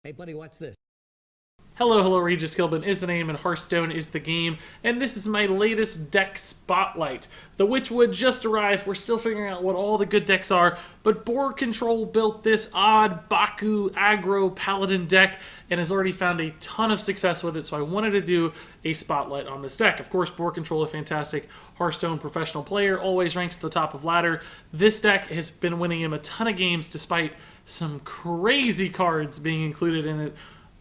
Hey, buddy, watch this. Hello, hello, Regis Gilbin is the name and Hearthstone is the game, and this is my latest deck spotlight. The Witchwood just arrived, we're still figuring out what all the good decks are, but BoarControl built this odd Baku Aggro Paladin deck and has already found a ton of success with it, so I wanted to do a spotlight on this deck. Of course, BoarControl, a fantastic Hearthstone professional player, always ranks at the top of ladder. This deck has been winning him a ton of games despite some crazy cards being included in it.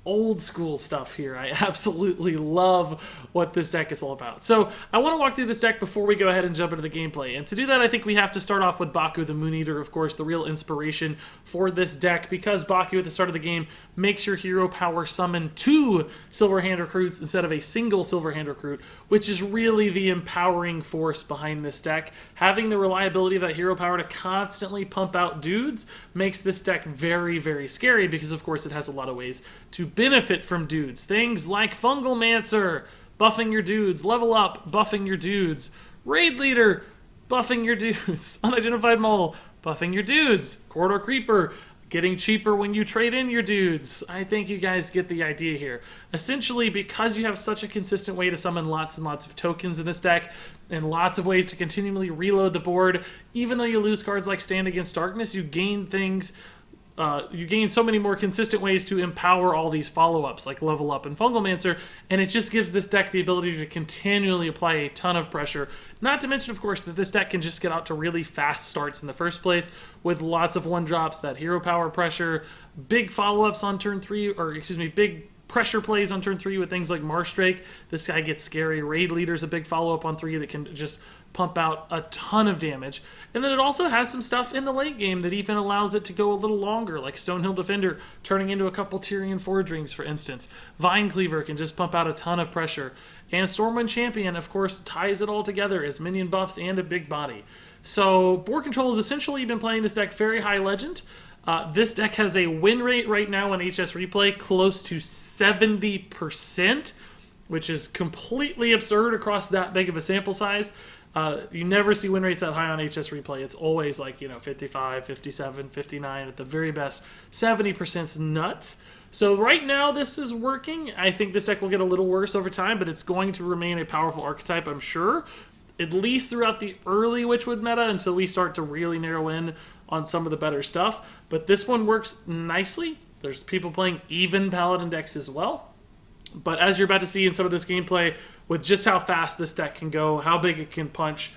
Old school stuff here. I absolutely love what this deck is all about. So I want to walk through this deck before we go ahead and jump into the gameplay. And to do that, I think we have to start off with Baku the Moon Eater, of course, the real inspiration for this deck, because Baku at the start of the game makes your hero power summon 2 Silverhand recruits instead of a single Silverhand recruit, which is really the empowering force behind this deck. Having the reliability of that hero power to constantly pump out dudes makes this deck very, very scary because, of course, it has a lot of ways to benefit from dudes. Things like Fungalmancer, buffing your dudes, level up, buffing your dudes, Raid Leader, buffing your dudes, Unidentified Mole, buffing your dudes, Corridor Creeper, getting cheaper when you trade in your dudes. I think you guys get the idea here. Essentially, because you have such a consistent way to summon lots and lots of tokens in this deck, and lots of ways to continually reload the board, even though you lose cards like Stand Against Darkness, you gain things. You gain so many more consistent ways to empower all these follow-ups, like Level Up and Fungalmancer, and it just gives this deck the ability to continually apply a ton of pressure. Not to mention, of course, that this deck can just get out to really fast starts in the first place, with lots of one-drops, that hero power pressure, big follow-ups on turn 3, or excuse me, big pressure plays on turn 3 with things like Marshdrake. This guy gets scary. Raid Leader's a big follow-up on 3 that can just pump out a ton of damage. And then it also has some stuff in the late game that even allows it to go a little longer, like Stonehill Defender turning into a couple Tyrian Forge Rings, for instance. Vine Cleaver can just pump out a ton of pressure. And Stormwind Champion, of course, ties it all together as minion buffs and a big body. So BoarControl has essentially been playing this deck very high legend. This deck has a win rate right now on HS Replay close to 70%, which is completely absurd across that big of a sample size. You never see win rates that high on HS Replay. It's always like, 55, 57, 59 at the very best. 70% is nuts. So right now this is working. I think this deck will get a little worse over time, but it's going to remain a powerful archetype, I'm sure. At least throughout the early Witchwood meta until we start to really narrow in on some of the better stuff. But this one works nicely. There's people playing even Paladin decks as well. But as you're about to see in some of this gameplay, with just how fast this deck can go, how big it can punch,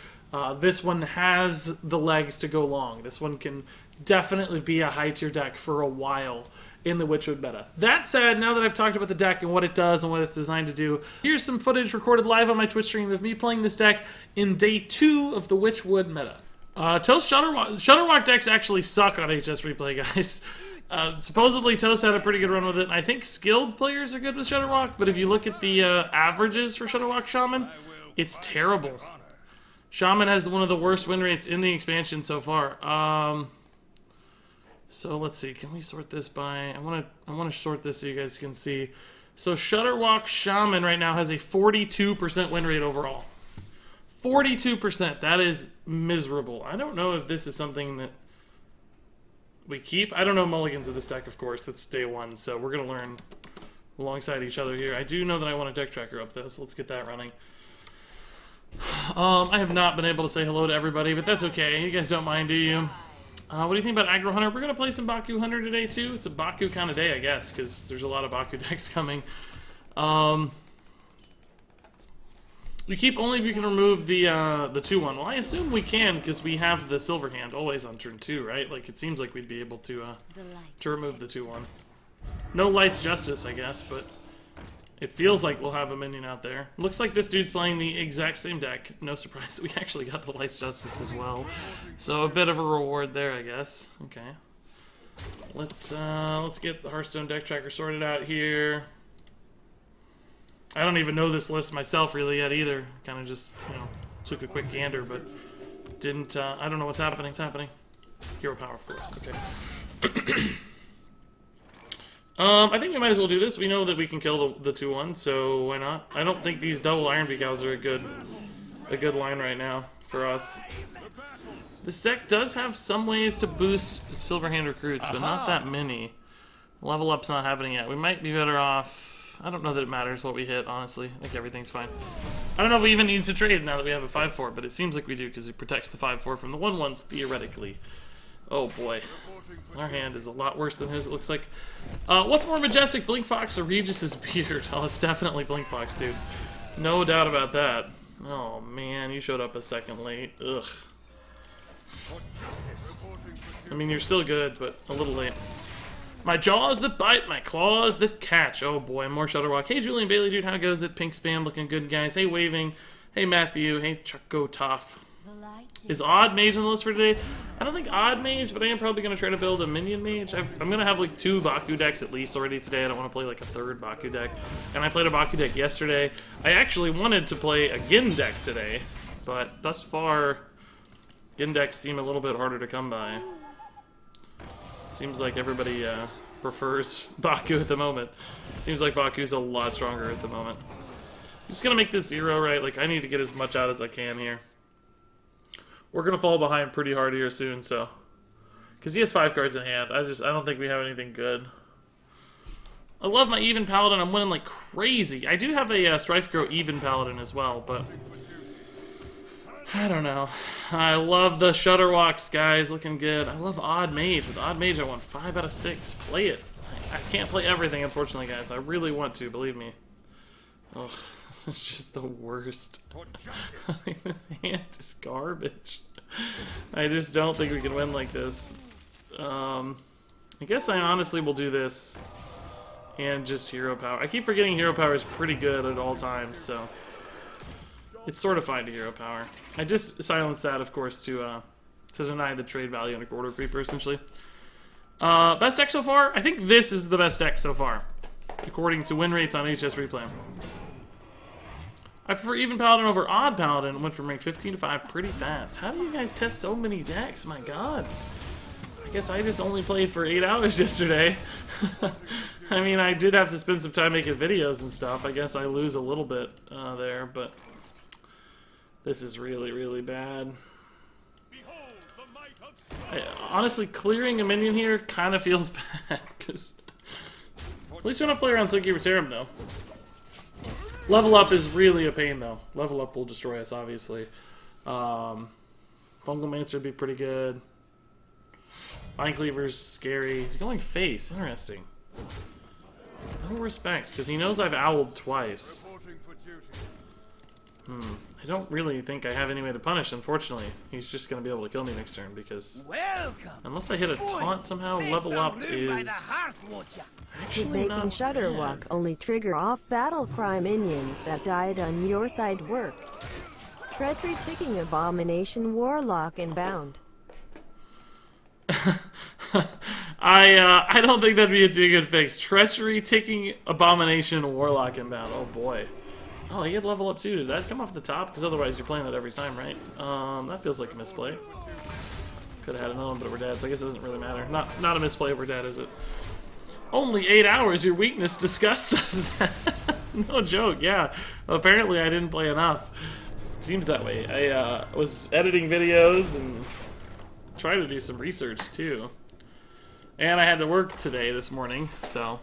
this one has the legs to go long. This one can definitely be a high-tier deck for a while in the Witchwood meta. That said, now that I've talked about the deck and what it does and what it's designed to do, here's some footage recorded live on my Twitch stream of me playing this deck in day 2 of the Witchwood meta. Toast Shudderwock decks actually suck on HS Replay, guys. Supposedly Toast had a pretty good run with it, and I think skilled players are good with Shudderwock, but if you look at the averages for Shudderwock Shaman, it's terrible. Shaman has one of the worst win rates in the expansion so far. So let's see, can we sort this by, I want to sort this so you guys can see. So Shudderwock Shaman right now has a 42% win rate overall. 42%, that is miserable. I don't know if this is something that we keep. I don't know mulligans of this deck, of course. It's day 1, so we're going to learn alongside each other here. I do know that I want a deck tracker up, though, so let's get that running. I have not been able to say hello to everybody, but that's okay. You guys don't mind, do you? What do you think about Aggro Hunter? We're going to play some Baku Hunter today, too. It's a Baku kind of day, I guess, because there's a lot of Baku decks coming. You keep only if you can remove the 2-1. Well, I assume we can, because we have the Silverhand always on turn 2, right? Like, it seems like we'd be able to remove the 2-1. No Light's Justice, I guess, but it feels like we'll have a minion out there. Looks like this dude's playing the exact same deck. No surprise, we actually got the Light's Justice as well. So a bit of a reward there, I guess. Okay. Let's get the Hearthstone deck tracker sorted out here. I don't even know this list myself really yet either. Kind of just, took a quick gander, but didn't, I don't know what's happening. It's happening. Hero power, of course. Okay. I think we might as well do this. We know that we can kill the 2-1, so why not? I don't think these double Iron Beak Owls are a good line right now for us. This deck does have some ways to boost Silverhand recruits, but not that many. Level up's not happening yet. We might be better off... I don't know that it matters what we hit, honestly. I think everything's fine. I don't know if we even need to trade now that we have a 5-4, but it seems like we do because it protects the 5-4 from the 1-1s, theoretically. Oh boy. Our hand is a lot worse than his, it looks like. What's more majestic, Blink Fox or Regis's beard? Oh, it's definitely Blink Fox, dude. No doubt about that. Oh man, you showed up a second late. Ugh. I mean, you're still good, but a little late. My jaws that bite, my claws that catch. Oh boy, more Shudderwock. Hey, Julian Bailey, dude, how goes it? Pink Spam looking good, guys. Hey, Waving. Hey, Matthew. Hey, Chucko Toff. Is Odd Mage on the list for today? I don't think Odd Mage, but I am probably going to try to build a Minion Mage. I'm going to have like 2 Baku decks at least already today. I don't want to play like a 3rd Baku deck. And I played a Baku deck yesterday. I actually wanted to play a Gin deck today, but thus far, Gin decks seem a little bit harder to come by. Seems like everybody prefers Baku at the moment. Seems like Baku's a lot stronger at the moment. I'm just going to make this 0, right? Like, I need to get as much out as I can here. We're going to fall behind pretty hard here soon, so... Because he has 5 cards in hand. I don't think we have anything good. I love my Even Paladin. I'm winning like crazy. I do have a Strife Grow Even Paladin as well, but... I don't know. I love the Shudderwocks, guys. Looking good. I love Odd Mage. With Odd Mage, I won 5 out of 6. Play it. I can't play everything, unfortunately, guys. I really want to, believe me. Ugh, this is just the worst. This hand is garbage. I just don't think we can win like this. I guess I honestly will do this and just Hero Power. I keep forgetting Hero Power is pretty good at all times, so it's sort of fine to Hero Power. I just silenced that, of course, to deny the trade value on a Quarter Creeper, essentially. Best deck so far? I think this is the best deck so far, according to win rates on HS Replay. I prefer Even Paladin over Odd Paladin. Went from rank 15 to 5 pretty fast. How do you guys test so many decks? My god. I guess I just only played for 8 hours yesterday. I mean, I did have to spend some time making videos and stuff. I guess I lose a little bit there, but this is really, really bad. Honestly, clearing a minion here kind of feels bad, because at least we don't play around Silky Reterum, though. Level up is really a pain, though. Level up will destroy us, obviously. Fungalmancer would be pretty good. Vine Cleaver's scary. He's going face. Interesting. No respect, because he knows I've owled twice. I don't really think I have any way to punish, unfortunately. He's just going to be able to kill me next turn, because unless I hit a taunt somehow, level up is actually not Shudderwock bad. only trigger off battle cry minions that died on your side work. Treachery ticking abomination warlock inbound. I don't think that'd be a too good fix. Treachery ticking abomination warlock inbound. Oh boy. Oh, he had level up too. Did that come off the top? Because otherwise you're playing that every time, right? That feels like a misplay. Could have had another one, but we're dead, so I guess it doesn't really matter. Not a misplay if we're dead, is it? Only 8 hours, your weakness disgusts us. No joke, yeah. Apparently I didn't play enough. It seems that way. I was editing videos and trying to do some research too. And I had to work today, this morning, so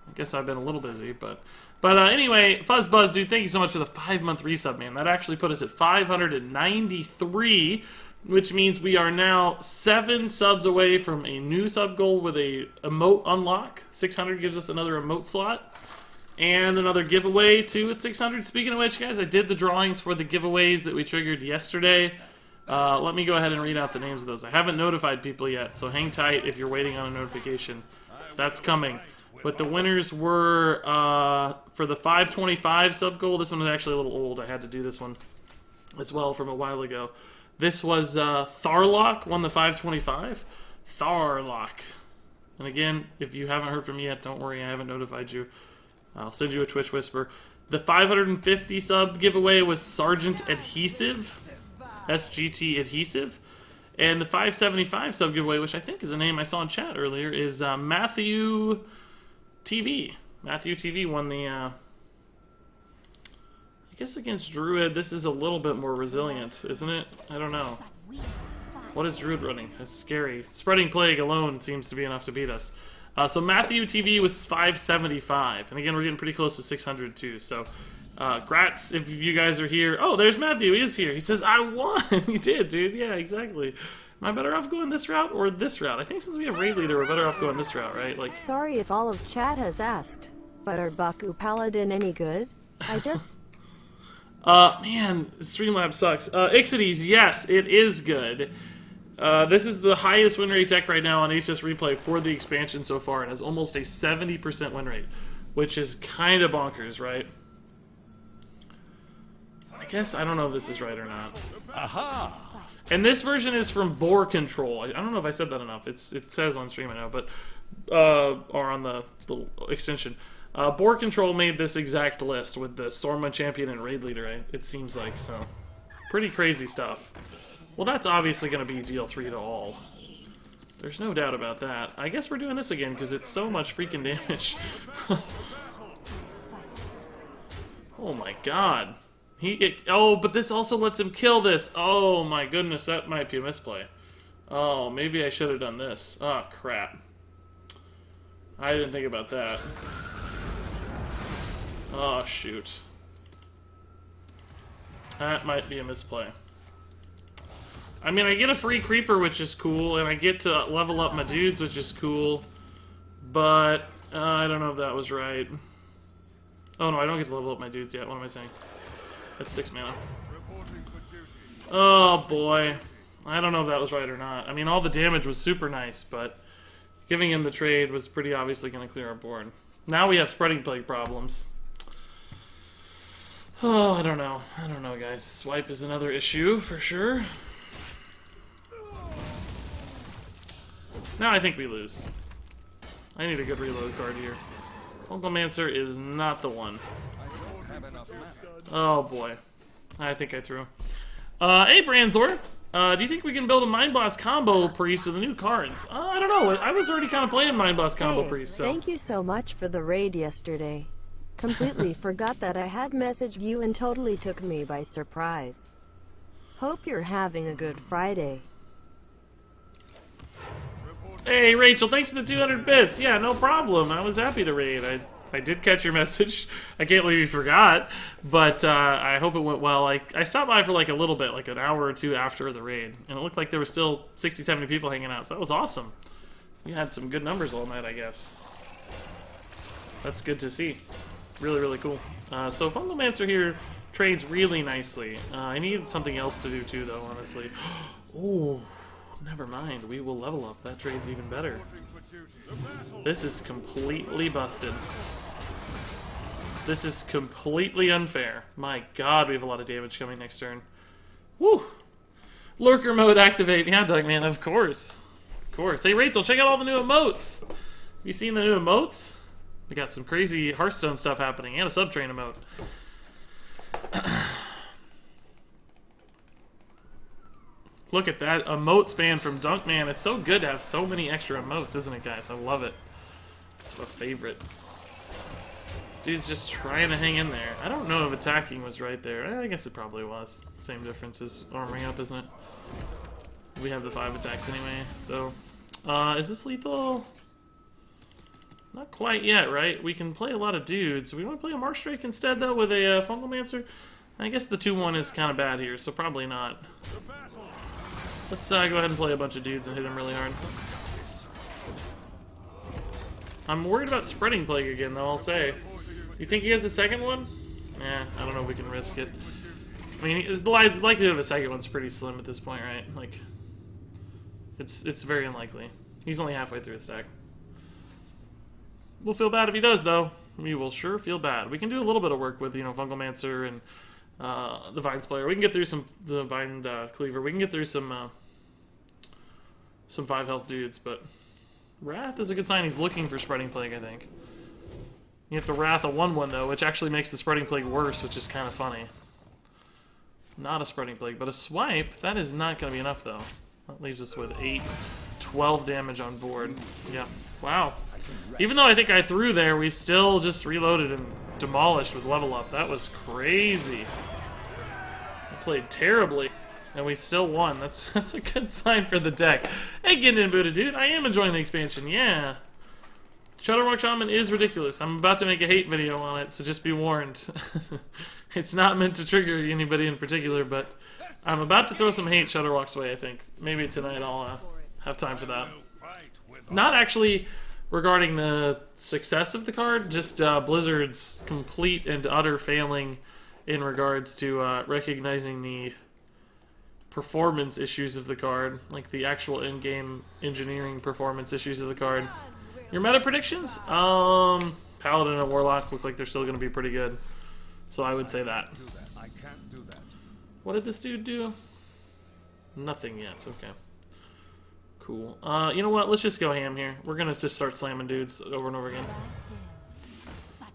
I guess I've been a little busy, but anyway, Fuzzbuzz, dude, thank you so much for the 5-month resub, man. That actually put us at 593, which means we are now 7 subs away from a new sub goal with a emote unlock. 600 gives us another emote slot. And another giveaway, too, at 600. Speaking of which, guys, I did the drawings for the giveaways that we triggered yesterday. Let me go ahead and read out the names of those. I haven't notified people yet, so hang tight if you're waiting on a notification. That's coming. But the winners were, for the 525 sub goal, this one was actually a little old. I had to do this one as well from a while ago. This was Tharlock, won the 525. Tharlock. And again, if you haven't heard from me yet, don't worry, I haven't notified you. I'll send you a Twitch whisper. The 550 sub giveaway was Sergeant Adhesive. SGT Adhesive. And the 575 sub giveaway, which I think is a name I saw in chat earlier, is Matthew TV. Matthew TV won the, I guess against Druid, this is a little bit more resilient, isn't it? I don't know. What is Druid running? That's scary. Spreading Plague alone seems to be enough to beat us. So Matthew TV was 575, and again we're getting pretty close to 600 too. So, grats if you guys are here. Oh, there's Matthew. He is here. He says I won. You did, dude. Yeah, exactly. Am I better off going this route or this route? I think since we have Raid Leader, we're better off going this route, right? Like. Sorry if all of chat has asked, but are Baku Paladin any good? I just. Man, Streamlabs sucks. Ixides, yes, it is good. This is the highest win rate deck right now on HS Replay for the expansion so far, and has almost a 70% win rate, which is kind of bonkers, right? I guess I don't know if this is right or not. Aha! And this version is from BoarControl. I don't know if I said that enough. It says on stream I know, but or on the extension. BoarControl made this exact list with the Stormwind Champion and Raid Leader. It seems like so. Pretty crazy stuff. Well, that's obviously going to be deal 3 to all. There's no doubt about that. I guess we're doing this again because it's so much freaking damage. Oh my god. Oh, but this also lets him kill this. Oh my goodness, that might be a misplay. Oh, maybe I should have done this. Oh, crap. I didn't think about that. Oh, shoot. That might be a misplay. I mean, I get a free creeper, which is cool, and I get to level up my dudes, which is cool, but I don't know if that was right. Oh no, I don't get to level up my dudes yet. What am I saying? That's 6 mana. Oh boy. I don't know if that was right or not. I mean, all the damage was super nice, but giving him the trade was pretty obviously going to clear our board. Now we have Spreading Plague problems. Oh, I don't know. I don't know, guys. Swipe is another issue, for sure. Now I think we lose. I need a good reload card here. Fungalmancer is not the one. Oh boy. I think I threw. Hey Branzor, do you think we can build a Mind Blast combo priest with the new cards? I don't know. I was already kind of playing Mind Blast combo priest, so. Thank you so much for the raid yesterday. Completely forgot that I had messaged you and totally took me by surprise. Hope you're having a good Friday. Hey Rachel, thanks for the 200 bits. Yeah, no problem. I was happy to raid. I did catch your message. I can't believe you forgot, but I hope it went well. I stopped by for like a little bit, like an hour or two after the raid, and it looked like there were still 60, 70 people hanging out, so that was awesome. You had some good numbers all night, I guess. That's good to see. Really, really cool. So Fungalmancer here trades really nicely. I need something else to do too, though, honestly. Oh, never mind. We will level up. That trade's even better. This is completely busted. This is completely unfair. My god, we have a lot of damage coming next turn. Woo! Lurker mode activate. Yeah, Dougman, of course. Of course. Hey, Rachel, check out all the new emotes. Have you seen the new emotes? We got some crazy Hearthstone stuff happening and a Subtrain emote. Look at that emote span from Dunkman. It's so good to have so many extra emotes, isn't it, guys? I love it. It's my favorite. This dude's just trying to hang in there. I don't know if attacking was right there. I guess it probably was. Same difference as armoring up, isn't it? We have the 5 attacks anyway, though. Is this lethal? Not quite yet, right? We can play a lot of dudes. We want to play a Marshdrake instead, though, with a Fungalmancer? I guess the 2-1 is kind of bad here, so probably not. Let's go ahead and play a bunch of dudes and hit him really hard. I'm worried about Spreading Plague again, though, I'll say. You think he has a second one? Eh, I don't know if we can risk it. I mean, the likelihood of a second one's pretty slim at this point, right? Like, it's very unlikely. He's only halfway through his stack. We'll feel bad if he does, though. We will sure feel bad. We can do a little bit of work with, you know, Fungalmancer and the Vines player. We can get through the Vine Cleaver. We can get through some 5 health dudes, but Wrath is a good sign. He's looking for Spreading Plague, I think. You have to Wrath a 1-1, though, which actually makes the Spreading Plague worse, which is kind of funny. Not a Spreading Plague, but a Swipe, that is not going to be enough, though. That leaves us with 8, 12 damage on board. Yeah. Wow. Even though I think I threw there, we still just reloaded and demolished with level up. That was crazy. I played terribly, and we still won. That's a good sign for the deck. Hey, getting in Buddha, dude. I am enjoying the expansion, yeah. Shudderwock Shaman is ridiculous. I'm about to make a hate video on it, so just be warned. It's not meant to trigger anybody in particular, but I'm about to throw some hate Shudderwock's way, I think. Maybe tonight I'll have time for that. Not actually regarding the success of the card, just Blizzard's complete and utter failing in regards to recognizing the performance issues of the card, like the actual in-game engineering performance issues of the card. Your meta predictions? Paladin and Warlock look like they're still going to be pretty good. So I would say that. What did this dude do? Nothing yet. Okay. Cool. You know what? Let's just go ham here. We're going to just start slamming dudes over and over again.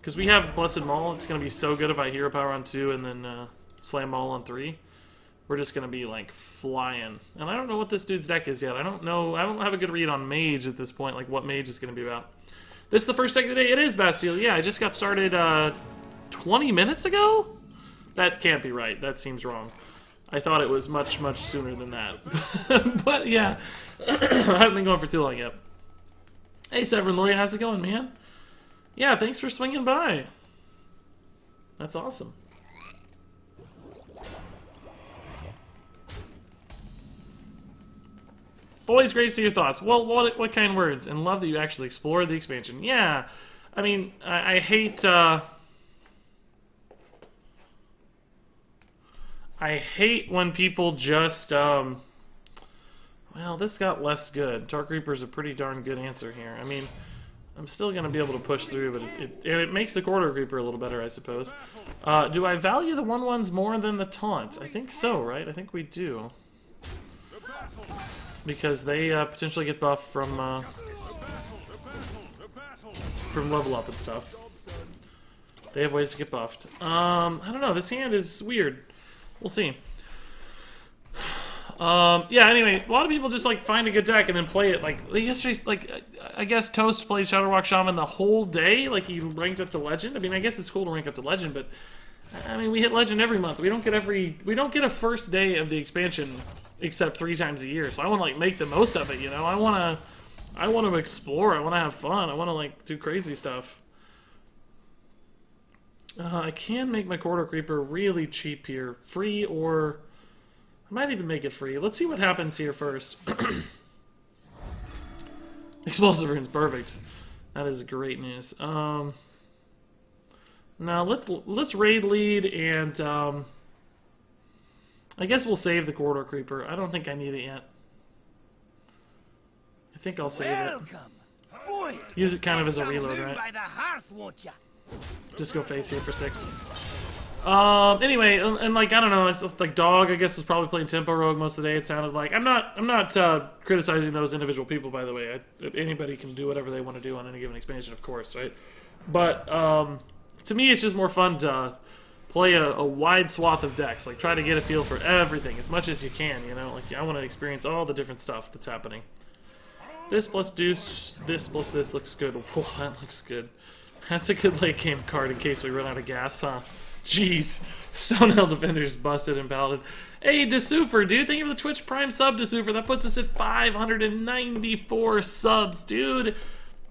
Because we have Blessed Maul. It's going to be so good if I Hero Power on 2 and then Slam Maul on 3. We're just going to be, like, flying. And I don't know what this dude's deck is yet. I don't know. I don't have a good read on Mage at this point, like what Mage is going to be about. This is the first deck of the day. It is Bastille. Yeah, I just got started 20 minutes ago? That can't be right. That seems wrong. I thought it was much, much sooner than that. But, yeah. I haven't been going for too long yet. Hey, Severin Lorien, how's it going, man? Yeah, thanks for swinging by. That's awesome. Always great to see your thoughts. Well, what kind of words? And love that you actually explored the expansion. Yeah, I mean, I hate... I hate when people just... well, this got less good. Dark Reaper's a pretty darn good answer here. I mean, I'm still going to be able to push through, but it makes the Quarter Reaper a little better, I suppose. Do I value the 1/1s more than the Taunt? I think so, right? I think we do. Because they potentially get buffed from level up and stuff. They have ways to get buffed. I don't know. This hand is weird. We'll see. Yeah, anyway, a lot of people just, like, find a good deck and then play it. Like, yesterday, like, I guess Toast played Shudderwock Shaman the whole day. Like, he ranked up to Legend. I mean, I guess it's cool to rank up to Legend, but, I mean, we hit Legend every month. We don't get a first day of the expansion except 3 times a year. So I want to, like, make the most of it, you know? I want to explore. I want to have fun. I want to, like, do crazy stuff. I can make my Quarter Creeper really cheap here. Free, or... I might even make it free. Let's see what happens here first. Explosive Rune's perfect. That is great news. Now, let's raid lead, and... I guess we'll save the Quarter Creeper. I don't think I need it yet. I think I'll save it. Use it kind of as a reload, right? Just go face here for 6. Anyway, and like, I don't know, it's like Dog, I guess, was probably playing Tempo Rogue most of the day, it sounded like. I'm not criticizing those individual people, by the way. Anybody can do whatever they want to do on any given expansion, of course, right? But, to me, it's just more fun to play a wide swath of decks. Like, try to get a feel for everything as much as you can, you know? Like, I want to experience all the different stuff that's happening. This plus Deuce, this plus this looks good. Whoa, that looks good. That's a good late game card in case we run out of gas, huh? Jeez. Stonehill Defender's busted in Paladin. Hey, Desufer, dude. Thank you for the Twitch Prime sub, Desufer. That puts us at 594 subs, dude.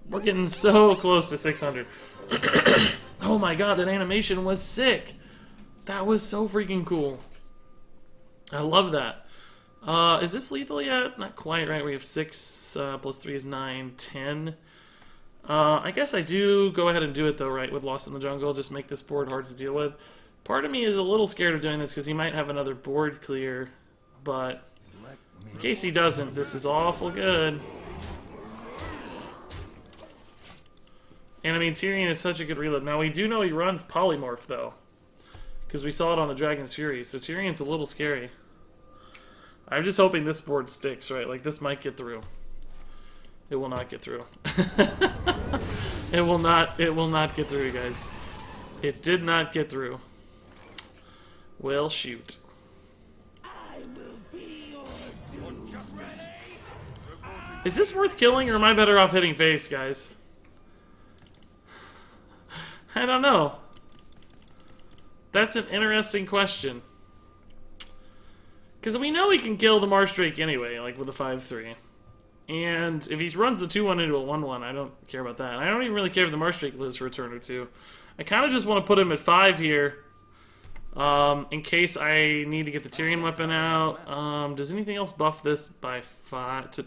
We're getting so close to 600. Oh my god, that animation was sick. That was so freaking cool. I love that. Is this lethal yet? Not quite, right? We have 6 plus 3 is 9, 10. I guess I do go ahead and do it, though, right, with Lost in the Jungle. Just make this board hard to deal with. Part of me is a little scared of doing this because he might have another board clear. But in case he doesn't, this is awful good. And, I mean, Tyrion is such a good reload. Now, we do know he runs Polymorph, though. Because we saw it on the Dragon's Fury. So Tyrion's a little scary. I'm just hoping this board sticks, right? Like, this might get through. It will not get through. It will not get through, guys. It did not get through. Well, shoot. Is this worth killing, or am I better off hitting face, guys? I don't know. That's an interesting question. Because we know we can kill the Marsh Drake anyway, like with a 5-3. And if he runs the 2-1 into a 1-1, I don't care about that. And I don't even really care if the Marshdrake lives for a turn or two. I kind of just want to put him at 5 here. In case I need to get the Tyrion weapon out. Does anything else buff this by 5?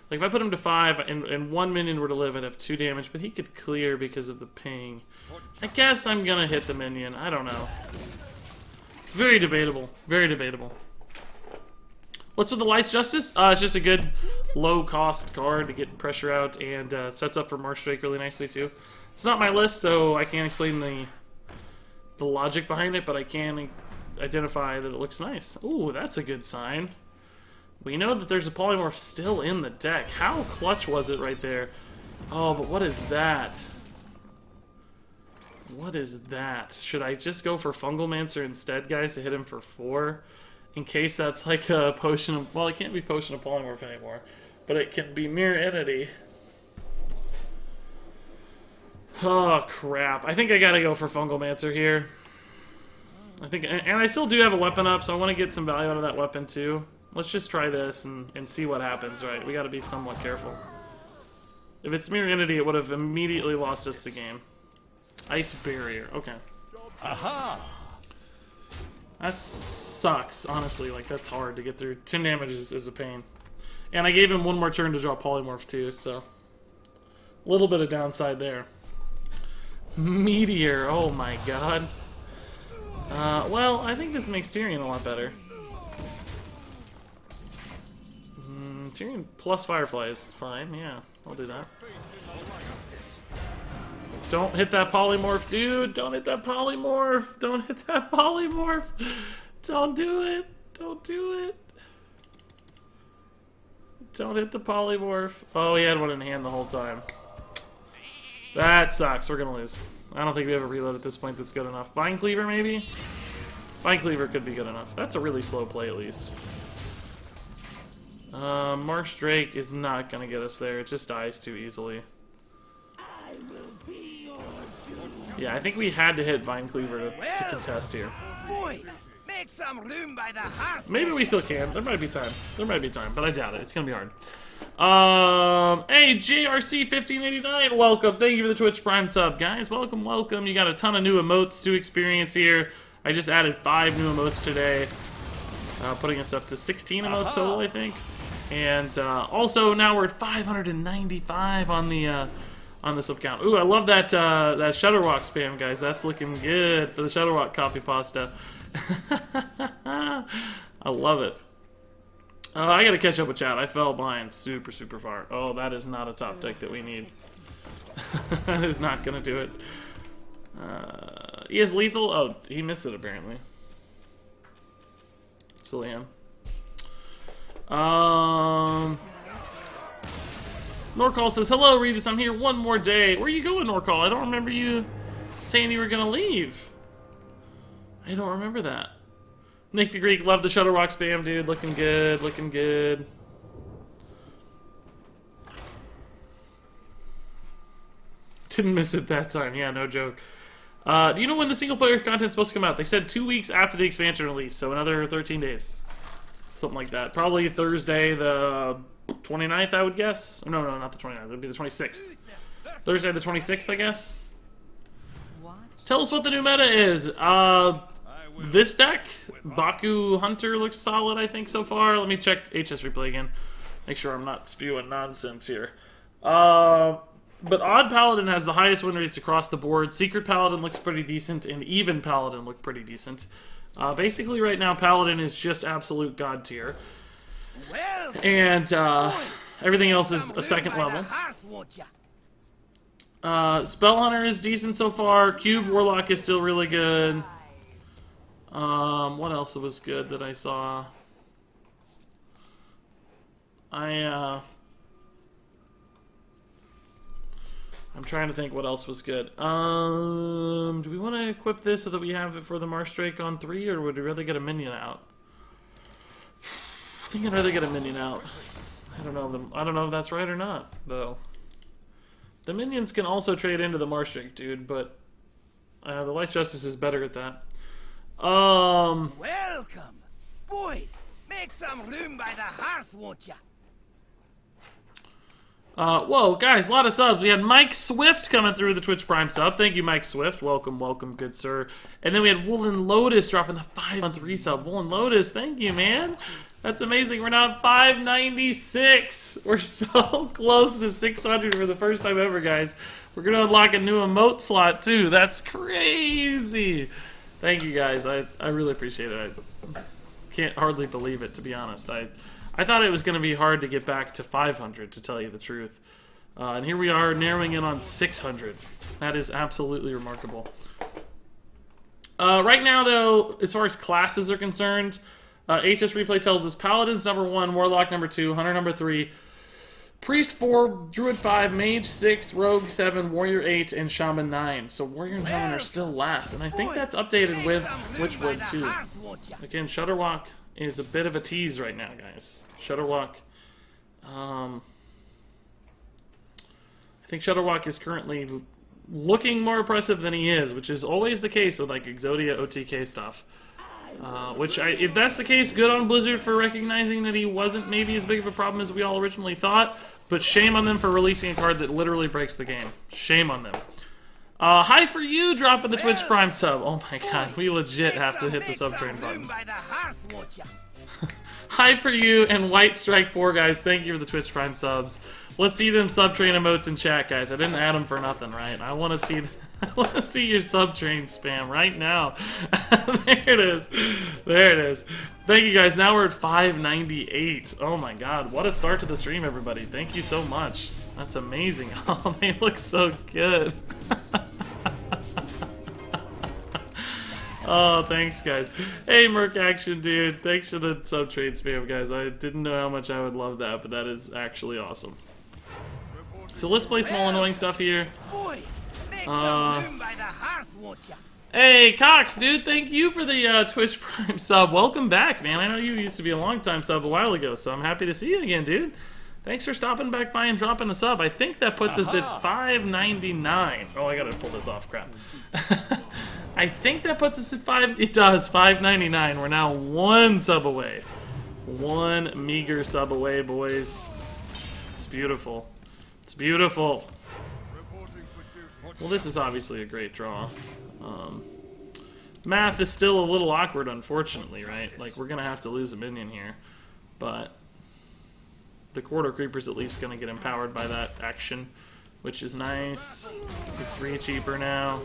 Like if I put him to 5 and 1 minion were to live, I'd have 2 damage. But he could clear because of the ping. I guess I'm going to hit the minion. I don't know. It's very debatable. Very debatable. What's with the Light's Justice? It's just a good low-cost card to get pressure out, and sets up for Marshdrake really nicely, too. It's not my list, so I can't explain the logic behind it, but I can identify that it looks nice. Ooh, that's a good sign. We know that there's a polymorph still in the deck. How clutch was it right there? Oh, but what is that? What is that? Should I just go for Fungalmancer instead, guys, to hit him for 4? In case that's like a potion of... Well, it can't be potion of polymorph anymore. But it can be Mirror Entity. Oh, crap. I think I gotta go for Fungalmancer here. I think... And I still do have a weapon up, so I want to get some value out of that weapon, too. Let's just try this and see what happens, right? We gotta be somewhat careful. If it's Mirror Entity, it would have immediately lost us the game. Ice Barrier. Okay. Aha! That sucks, honestly. Like, that's hard to get through. 10 damage is a pain. And I gave him 1 more turn to draw Polymorph, too, so... A little bit of downside there. Meteor. Oh, my God. Well, I think this makes Tyrion a lot better. Tyrion plus Firefly is fine. Yeah, I'll do that. Don't hit that polymorph, dude! Don't hit that polymorph! Don't hit that polymorph! Don't do it! Don't do it! Don't hit the polymorph. Oh, he had one in hand the whole time. That sucks. We're gonna lose. I don't think we have a reload at this point that's good enough. Vine Cleaver, maybe? Vine Cleaver could be good enough. That's a really slow play, at least. Marshdrake is not gonna get us there. It just dies too easily. Yeah, I think we had to hit Vine Cleaver to contest here. Make some room by the hearth. Maybe we still can. There might be time. There might be time, but I doubt it. It's gonna be hard. Hey, JRC1589, welcome. Thank you for the Twitch Prime sub, guys. Welcome, welcome. You got a ton of new emotes to experience here. I just added 5 new emotes today, putting us up to 16 emotes total, I think. And also now we're at 595 on the sub count. Ooh, I love that that Shudderwock spam, guys. That's looking good for the Shudderwock copy pasta. I love it. I gotta catch up with chat. I fell behind super far. Oh, that is not a top deck that we need. That is not gonna do it. He has lethal. Oh, he missed it apparently. Silly him. Norcall says, hello, Regis, I'm here one more day. Where are you going, Norcall? I don't remember you saying you were gonna leave. I don't remember that. Nick the Greek, love the Shudderwock spam, dude. Looking good, looking good. Didn't miss it that time. Yeah, no joke. Do you know when the single-player content's supposed to come out? They said 2 weeks after the expansion release, so another 13 days. Something like that. Probably Thursday the 29th, I would guess. No, not the 29th. It would be the 26th. Thursday the 26th, I guess. Tell us what the new meta is. This deck, Baku Hunter looks solid, I think, so far. Let me check HS replay again. Make sure I'm not spewing nonsense here. But Odd Paladin has the highest win rates across the board. Secret Paladin looks pretty decent, and Even Paladin look pretty decent. Basically, right now, Paladin is just absolute god tier. And everything else is a second level. Spell Hunter is decent so far. Cube Warlock is still really good. What else was good that I saw? I'm trying to think what else was good. Do we want to equip this so that we have it for the Marshdrake on 3, or would we rather get a minion out? I think I'd rather get a minion out. I don't know if that's right or not, though. The minions can also trade into the Marshdrake, dude, but the Light Justice is better at that. Welcome, boys. Make some room by the hearth, won't ya? Whoa, guys, a lot of subs. We had Mike Swift coming through the Twitch Prime sub. Thank you, Mike Swift. Welcome, welcome, good sir. And then we had Woolen Lotus dropping the 5-month resub. Woolen Lotus, thank you, man. That's amazing. We're now at 596. We're so close to 600 for the first time ever, guys. We're going to unlock a new emote slot, too. That's crazy. Thank you, guys. I really appreciate it. I can't hardly believe it, to be honest. I thought it was going to be hard to get back to 500, to tell you the truth. And here we are, narrowing in on 600. That is absolutely remarkable. Right now, though, as far as classes are concerned, HS Replay tells us Paladin's number 1, Warlock number 2, Hunter number 3, Priest 4, Druid 5, Mage 6, Rogue 7, Warrior 8, and Shaman 9. So Warrior and Shaman are still last, and I think that's updated with Witchwood, too. Again, Shudderwock is a bit of a tease right now, guys. Shudderwock, I think Shudderwock is currently looking more impressive than he is, which is always the case with like Exodia OTK stuff. If that's the case, good on Blizzard for recognizing that he wasn't maybe as big of a problem as we all originally thought, but shame on them for releasing a card that literally breaks the game. Shame on them. Hi for you, dropping the Twitch Prime sub. Oh my god, we legit have to hit the sub train button. Hi for you and White Strike 4, guys. Thank you for the Twitch Prime subs. Let's see them sub train emotes in chat, guys. I didn't add them for nothing, right? I want to see your sub train spam right now. There it is. There it is. Thank you, guys. Now we're at 598. Oh my god, what a start to the stream, everybody. Thank you so much. That's amazing. Oh, they look so good. Oh, thanks, guys. Hey, Merc Action, dude. Thanks for the sub-trade spam, guys. I didn't know how much I would love that, but that is actually awesome. So let's play small annoying stuff here. Hey, Cox, dude. Thank you for the Twitch Prime sub. Welcome back, man. I know you used to be a long-time sub a while ago, so I'm happy to see you again, dude. Thanks for stopping back by and dropping the sub. I think that puts us at 599. Oh, I gotta pull this off, crap. I think that puts us at 5. It does, 599. We're now 1 sub away. 1 meager sub away, boys. It's beautiful. It's beautiful. Well, this is obviously a great draw. Math is still a little awkward, unfortunately, right? Like, we're gonna have to lose a minion here. But the Quarter Creeper's at least gonna get empowered by that action, which is nice. He's 3 cheaper now.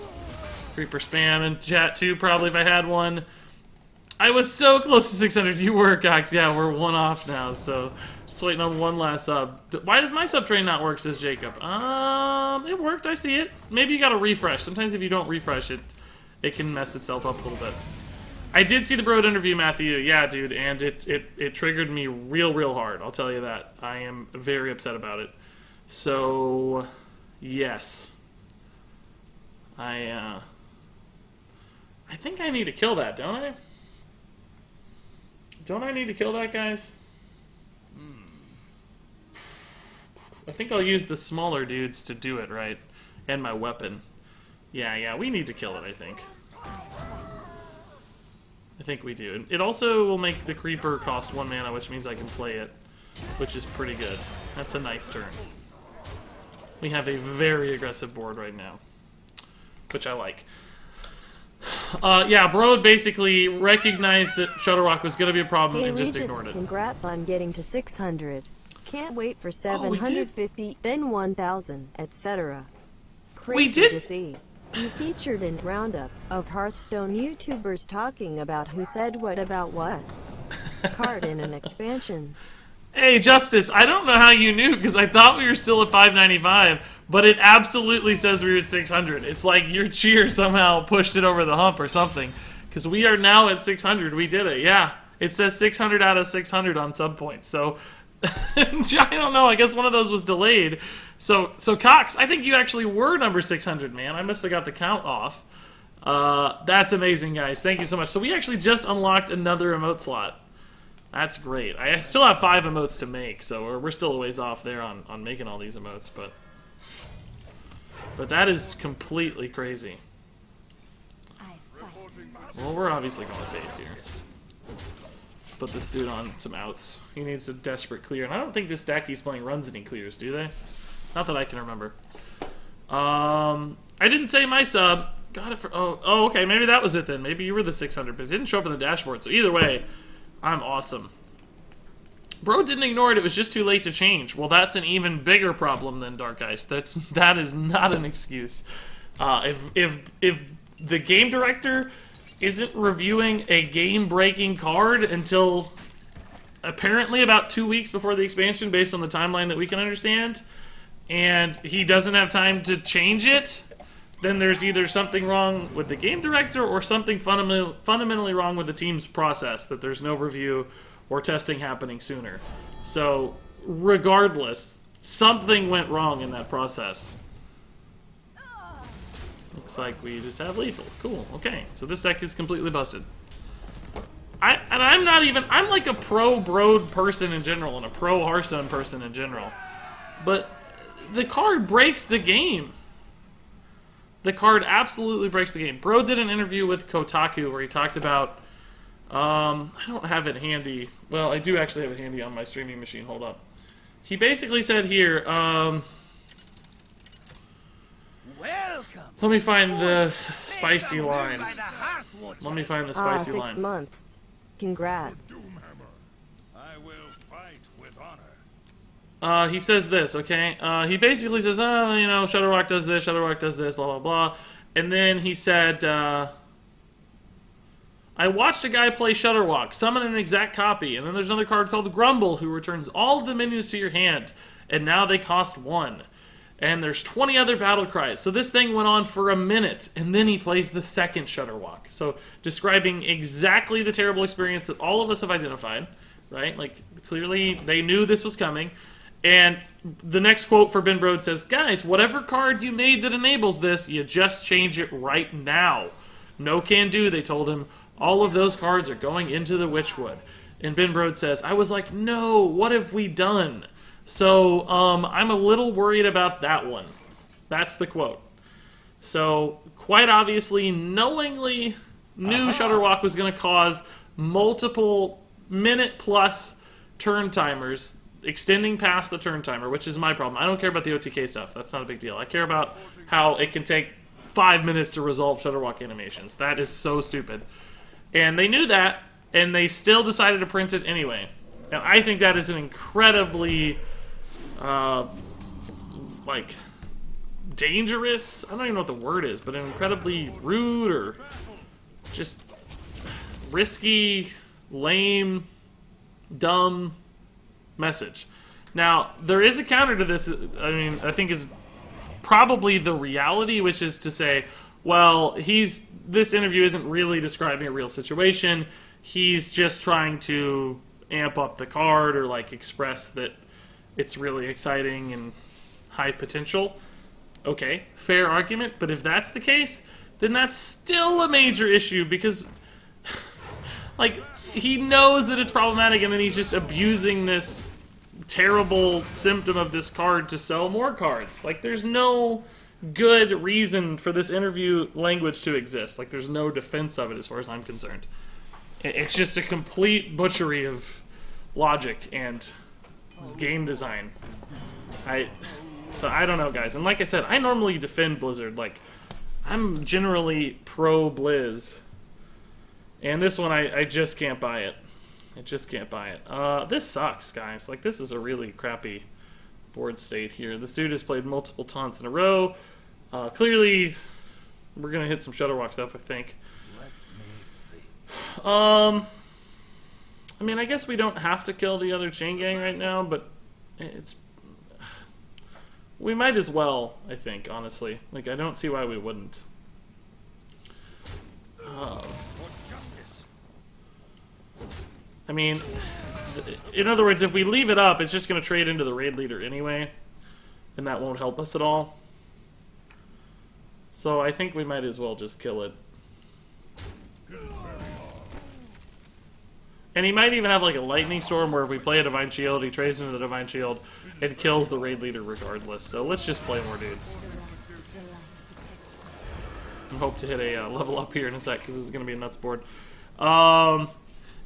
Creeper spam in chat too, probably, if I had one. I was so close to 600. You were, Cox. Yeah, we're 1 off now, so just waiting on 1 last sub. Why does my sub train not work, says Jacob? It worked. I see it. Maybe you gotta refresh. Sometimes if you don't refresh it, it can mess itself up a little bit. I did see the Broad interview, Matthew. Yeah, dude, and it triggered me real hard. I'll tell you that. I am very upset about it. So, yes. I think I need to kill that, don't I? Don't I need to kill that, guys? I think I'll use the smaller dudes to do it, right? And my weapon. Yeah, we need to kill it, I think. I think we do. It also will make the Creeper cost 1 mana, which means I can play it, which is pretty good. That's a nice turn. We have a very aggressive board right now, which I like. Yeah, Broad basically recognized that Shudderwock was going to be a problem and just ignored it. Congrats on getting to 600. Can't wait for 750, then 1,000, etc. Crazy to see. You featured in roundups of Hearthstone YouTubers talking about who said what about what. Card in an expansion. Hey, Justice, I don't know how you knew, because I thought we were still at 595, but it absolutely says we were at 600. It's like your cheer somehow pushed it over the hump or something, because we are now at 600. We did it, yeah. It says 600 out of 600 on sub points, so I don't know. I guess one of those was delayed. So Cox, I think you actually were number 600, man. I must have got the count off. That's amazing, guys. Thank you so much. So we actually just unlocked another emote slot. That's great. I still have 5 emotes to make, so we're still a ways off there on making all these emotes, but that is completely crazy. Well, we're obviously going to face here. Let's put this dude on some outs. He needs a desperate clear, and I don't think this deck he's playing runs any clears, do they? Not that I can remember. I didn't say my sub. Got it for... Oh, okay. Maybe that was it then. Maybe you were the 600, but it didn't show up in the dashboard. So either way, I'm awesome. Bro didn't ignore it. It was just too late to change. Well, that's an even bigger problem than Dark Ice. That is not an excuse. If the game director isn't reviewing a game-breaking card until apparently about 2 weeks before the expansion, based on the timeline that we can understand, and he doesn't have time to change it, then there's either something wrong with the game director or something fundamentally wrong with the team's process, that there's no review or testing happening sooner. So, regardless, something went wrong in that process. Looks like we just have lethal. Cool, okay. So this deck is completely busted. I'm like a pro-Broad person in general and a pro-Hearthstone person in general. But the card breaks the game. The card absolutely breaks the game. Bro did an interview with Kotaku where he talked about... I don't have it handy. Well, I do actually have it handy on my streaming machine. Hold up. He basically said here... let me find the spicy line. Let me find the spicy line. 6 months. Congrats. I will fight with honor. He says this, okay? He basically says, oh, you know, Shudderwock does this, blah, blah, blah. And then he said, I watched a guy play Shudderwock, summon an exact copy, and then there's another card called Grumble who returns all of the minions to your hand, and now they cost 1. And there's 20 other battle cries. So this thing went on for a minute, and then he plays the second Shudderwock. So describing exactly the terrible experience that all of us have identified, right? Like, clearly they knew this was coming. And the next quote for Ben Brode says, guys, whatever card you made that enables this, you just change it right now. No can do, they told him. All of those cards are going into the Witchwood. And Ben Brode says, I was like, no, what have we done? So, I'm a little worried about that one. That's the quote. So, quite obviously, knowingly knew Shudderwock was going to cause multiple minute-plus turn timers, extending past the turn timer, which is my problem. I don't care about the OTK stuff. That's not a big deal. I care about how it can take 5 minutes to resolve Shudderwock animations. That is so stupid. And they knew that, and they still decided to print it anyway. And I think that is an incredibly, like, dangerous, I don't even know what the word is, but an incredibly rude or just risky, lame, dumb message. Now, there is a counter to this, I mean, I think is probably the reality, which is to say, well, this interview isn't really describing a real situation. He's just trying to amp up the card or like express that it's really exciting and high potential. Okay, fair argument, but if that's the case, then that's still a major issue because like he knows that it's problematic and then he's just abusing this terrible symptom of this card to sell more cards. Like there's no good reason for this interview language to exist. Like there's no defense of it as far as I'm concerned. It's just a complete butchery of logic and game design. So I don't know, guys. And like I said, I normally defend Blizzard. Like, I'm generally pro-Blizz. And this one, I just can't buy it. I just can't buy it. This sucks, guys. Like, this is a really crappy board state here. This dude has played multiple taunts in a row. Clearly, we're going to hit some Shudderwock stuff, I think. I mean, I guess we don't have to kill the other chain gang right now, but we might as well, I think, honestly. Like, I don't see why we wouldn't. I mean, in other words, if we leave it up, it's just going to trade into the raid leader anyway, and that won't help us at all. So I think we might as well just kill it. And he might even have like a lightning storm where if we play a divine shield, he trades into the divine shield and kills the raid leader regardless. So let's just play more dudes. And hope to hit a level up here in a sec because this is going to be a nuts board.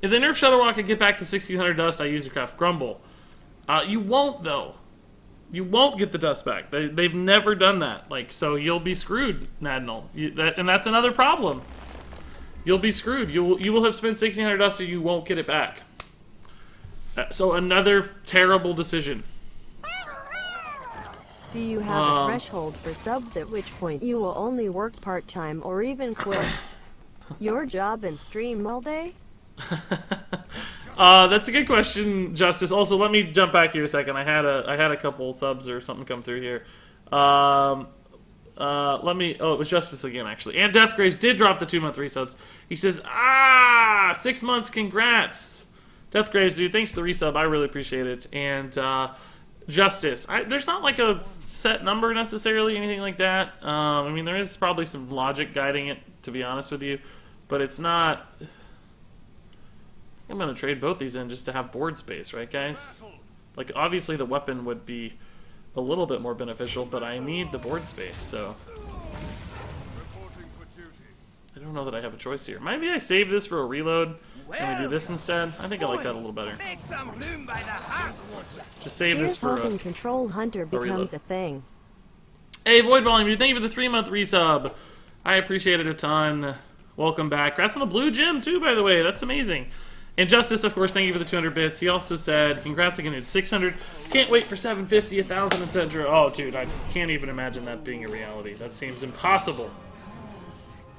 If they nerf Shudderwock and get back to 1600 dust, I use your craft Grumble. You won't though. You won't get the dust back. They've never done that. Like, so you'll be screwed, Nadnal. And that's another problem. You'll be screwed. You will have spent 1,600 dust and you won't get it back. So another terrible decision. Do you have a threshold for subs at which point you will only work part-time or even quit your job and stream all day? That's a good question, Justice. Also, let me jump back here a second. I had a couple subs or something come through here. Let me. Oh, it was Justice again, actually. And Deathgraves did drop the 2-month resubs. He says, 6 months, congrats. Deathgraves, dude, thanks for the resub. I really appreciate it. And Justice, there's not like a set number necessarily, anything like that. I mean, there is probably some logic guiding it, to be honest with you, but it's not. I'm gonna trade both these in just to have board space, right, guys? Like, obviously the weapon would be a little bit more beneficial, but I need the board space, so I don't know that I have a choice here. Maybe I save this for a reload and we do this instead. I think I like that a little better. Just save this for a control hunter becomes a thing. Hey, Void Volume, dude, thank you for the 3-month resub. I appreciate it a ton. Welcome back. Congrats on the blue gem too, by the way. That's amazing. And Justice, of course, thank you for the 200 bits. He also said, congrats again at 600. Can't wait for 750, 1,000, etc. Oh, dude, I can't even imagine that being a reality. That seems impossible.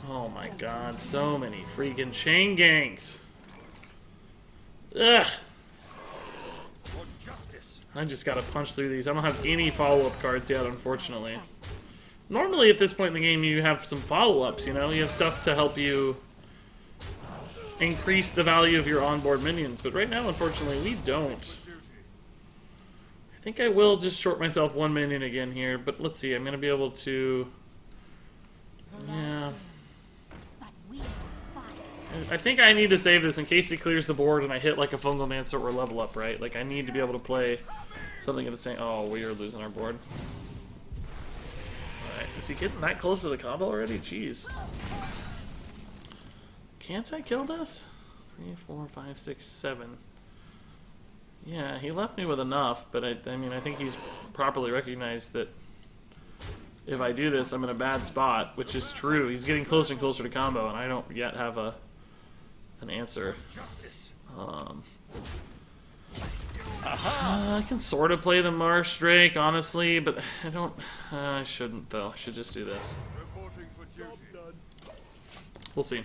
Oh my god, so many freaking chain gangs. Ugh. I just gotta punch through these. I don't have any follow-up cards yet, unfortunately. Normally, at this point in the game, you have some follow-ups, you know? You have stuff to help you increase the value of your onboard minions, but right now, unfortunately, we don't. I think I will just short myself 1 minion again here, but let's see, I'm gonna be able to... Yeah... I think I need to save this in case he clears the board and I hit like a Fungal Mancer or level up, right? Like, I need to be able to play something at the same... Oh, we are losing our board. Alright, is he getting that close to the combo already? Jeez. Can't I kill this? 3, 4, 5, 6, 7. Yeah, he left me with enough, but I mean, I think he's properly recognized that if I do this, I'm in a bad spot, which is true. He's getting closer and closer to combo, and I don't yet have an answer. I can sort of play the Marsh Drake, honestly, but I don't... I shouldn't, though. I should just do this. We'll see.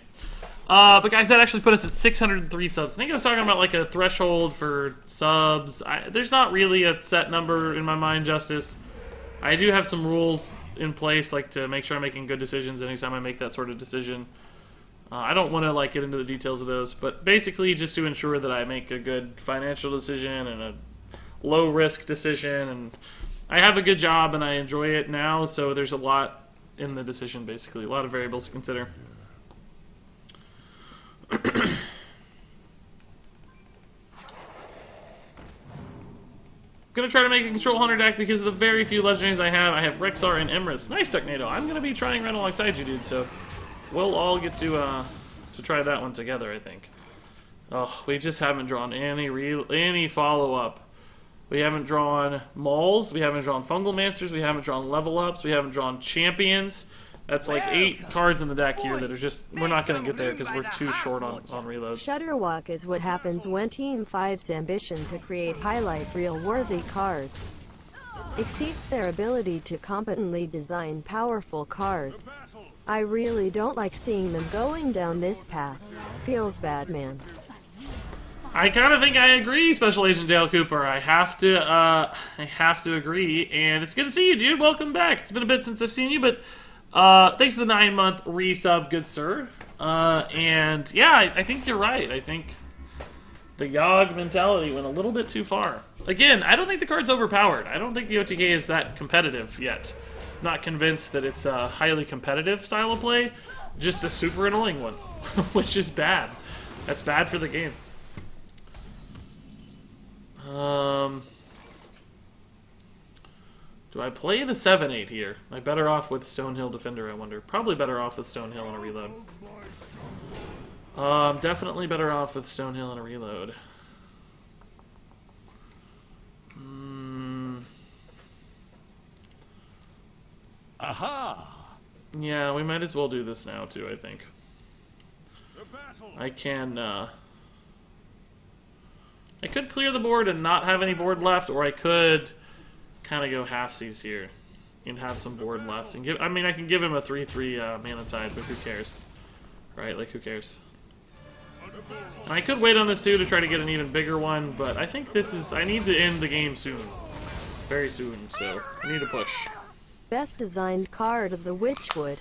But guys, that actually put us at 603 subs. I think I was talking about like a threshold for subs. There's not really a set number in my mind, Justice. I do have some rules in place, like to make sure I'm making good decisions anytime I make that sort of decision. I don't want to like get into the details of those, but basically just to ensure that I make a good financial decision and a low risk decision, and I have a good job and I enjoy it now, so there's a lot in the decision, basically a lot of variables to consider. Gonna try to make a Control Hunter deck because of the very few legendaries I have. I have Rexar and Emrys. Nice, Tucknado. I'm gonna be trying right alongside you, dude, so we'll all get to try that one together, I think. Oh, we just haven't drawn any follow-up. We haven't drawn Mauls, we haven't drawn Fungal Mancers, we haven't drawn Level Ups, we haven't drawn Champions. That's like 8 cards in the deck here that are just... We're not going to get there because we're too short on reloads. Shudderwock is what happens when Team 5's ambition to create highlight reel-worthy cards exceeds their ability to competently design powerful cards. I really don't like seeing them going down this path. Feels bad, man. I kind of think I agree, Special Agent Dale Cooper. I have to agree, and it's good to see you, dude. Welcome back. It's been a bit since I've seen you, but... thanks for the 9-month resub, good sir. And yeah, I think you're right. I think the Yogg mentality went a little bit too far. Again, I don't think the card's overpowered. I don't think the OTK is that competitive yet. Not convinced that it's a highly competitive style of play, just a super annoying one, which is bad. That's bad for the game. Do I play the 7-8 here? Am I better off with Stonehill Defender, I wonder? Probably better off with Stonehill on a reload. Definitely better off with Stonehill on a reload. Aha! Yeah, we might as well do this now too, I think. I can, I could clear the board and not have any board left, or I could kind of go halfsies here and have some board left. And give, I mean, I can give him a 3/3 mana tide, but who cares? Right? Like, who cares? And I could wait on this too to try to get an even bigger one, but I think this is, I need to end the game soon. Very soon, so I need to push. Best designed card of the Witchwood.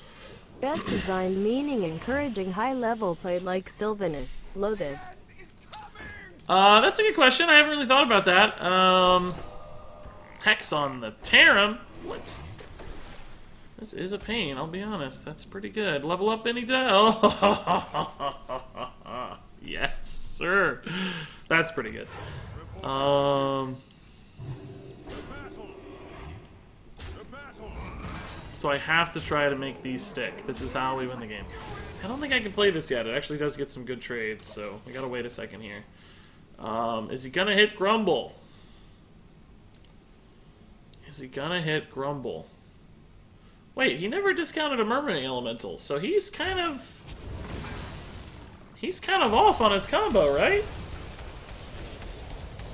Best designed meaning encouraging high-level play like Sylvanus. Loaded. That's a good question. I haven't really thought about that. Hex on the Tarim? What? This is a pain, I'll be honest. That's pretty good. Level up any day. Oh, yes, sir. That's pretty good. So I have to try to make these stick. This is how we win the game. I don't think I can play this yet. It actually does get some good trades, so we gotta wait a second here. Is he gonna hit Grumble? Is he gonna hit Grumble? Wait, he never discounted a Murmuring Elemental, so he's kind of off on his combo, right?